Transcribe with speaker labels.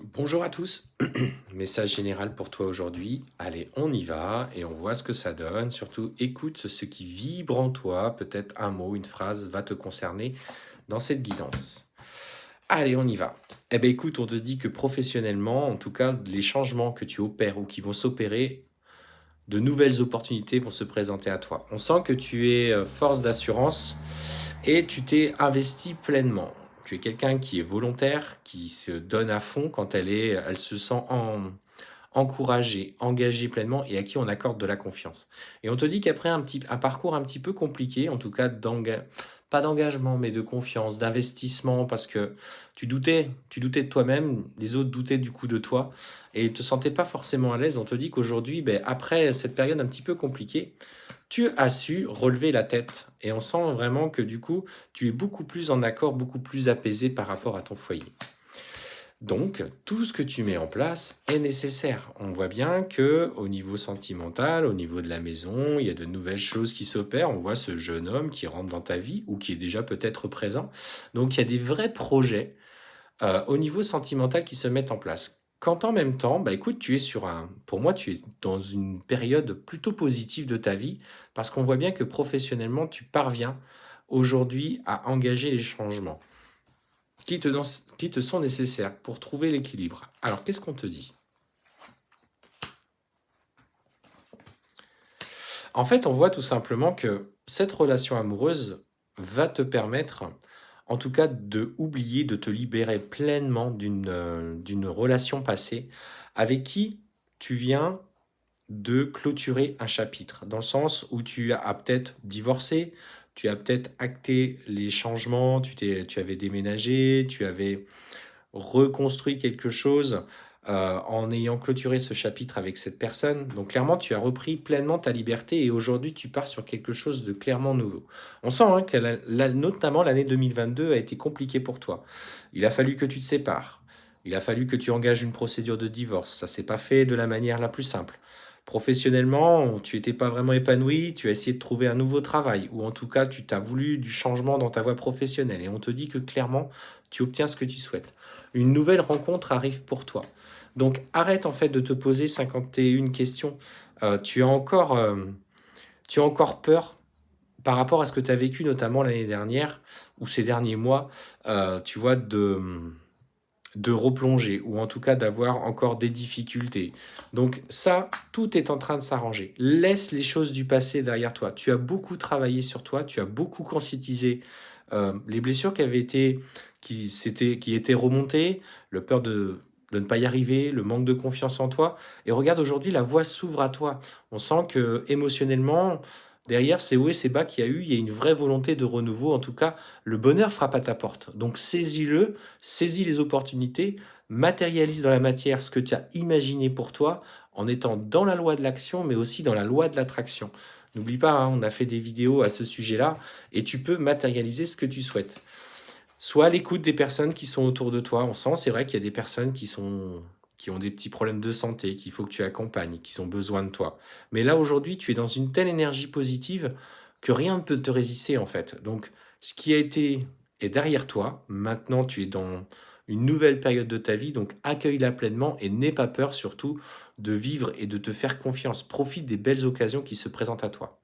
Speaker 1: Bonjour à tous, message général pour toi aujourd'hui. Allez, on y va et on voit ce que ça donne. Surtout, écoute ce qui vibre en toi. Peut-être un mot, une phrase va te concerner dans cette guidance. Allez, on y va. Eh bien, écoute, on te dit que professionnellement, en tout cas, les changements que tu opères ou qui vont s'opérer, de nouvelles opportunités vont se présenter à toi. On sent que tu es force d'assurance et tu t'es investi pleinement. Tu es quelqu'un qui est volontaire, qui se donne à fond quand elle se sent encouragée, engagée pleinement et à qui on accorde de la confiance. Et on te dit qu'après un parcours un petit peu compliqué, en tout cas pas d'engagement, mais de confiance, d'investissement, parce que tu doutais de toi-même, les autres doutaient du coup de toi et ne te sentaient pas forcément à l'aise. On te dit qu'aujourd'hui, ben, après cette période un petit peu compliquée, tu as su relever la tête et on sent vraiment que du coup, tu es beaucoup plus en accord, beaucoup plus apaisé par rapport à ton foyer. Donc, tout ce que tu mets en place est nécessaire. On voit bien que au niveau sentimental, au niveau de la maison, il y a de nouvelles choses qui s'opèrent. On voit ce jeune homme qui rentre dans ta vie ou qui est déjà peut-être présent. Donc, il y a des vrais projets au niveau sentimental qui se mettent en place. Quand en même temps, bah écoute, pour moi, tu es dans une période plutôt positive de ta vie parce qu'on voit bien que professionnellement, tu parviens aujourd'hui à engager les changements qui te sont nécessaires pour trouver l'équilibre. Alors, qu'est-ce qu'on te dit? En fait, on voit tout simplement que cette relation amoureuse va te permettre, en tout cas, de oublier, de te libérer pleinement d'une relation passée avec qui tu viens de clôturer un chapitre, dans le sens où tu as peut-être divorcé, tu as peut-être acté les changements, tu avais déménagé, tu avais reconstruit quelque chose en ayant clôturé ce chapitre avec cette personne. Donc clairement, tu as repris pleinement ta liberté et aujourd'hui, tu pars sur quelque chose de clairement nouveau. On sent hein, que notamment l'année 2022 a été compliquée pour toi. Il a fallu que tu te sépares. Il a fallu que tu engages une procédure de divorce. Ça s'est pas fait de la manière la plus simple. Professionnellement, tu n'étais pas vraiment épanoui, tu as essayé de trouver un nouveau travail, ou en tout cas, tu t'as voulu du changement dans ta voie professionnelle, et on te dit que clairement, tu obtiens ce que tu souhaites. Une nouvelle rencontre arrive pour toi. Donc arrête en fait de te poser 51 questions. Tu as encore peur par rapport à ce que tu as vécu notamment l'année dernière ou ces derniers mois, tu vois, de replonger ou en tout cas d'avoir encore des difficultés. Donc ça, tout est en train de s'arranger. Laisse les choses du passé derrière toi. Tu as beaucoup travaillé sur toi, tu as beaucoup conscientisé les blessures qui étaient remontées, le peur de ne pas y arriver, le manque de confiance en toi. Et regarde, aujourd'hui, la voie s'ouvre à toi. On sent que émotionnellement, derrière ces hauts et ces bas il y a une vraie volonté de renouveau. En tout cas, le bonheur frappe à ta porte. Donc saisis-le, saisis les opportunités, matérialise dans la matière ce que tu as imaginé pour toi en étant dans la loi de l'action, mais aussi dans la loi de l'attraction. N'oublie pas, hein, on a fait des vidéos à ce sujet-là et tu peux matérialiser ce que tu souhaites. Sois à l'écoute des personnes qui sont autour de toi. On sent, c'est vrai qu'il y a des personnes qui ont des petits problèmes de santé, qu'il faut que tu accompagnes, qui ont besoin de toi. Mais là, aujourd'hui, tu es dans une telle énergie positive que rien ne peut te résister, en fait. Donc, ce qui a été est derrière toi. Maintenant, tu es dans une nouvelle période de ta vie. Donc, accueille-la pleinement et n'aie pas peur, surtout, de vivre et de te faire confiance. Profite des belles occasions qui se présentent à toi.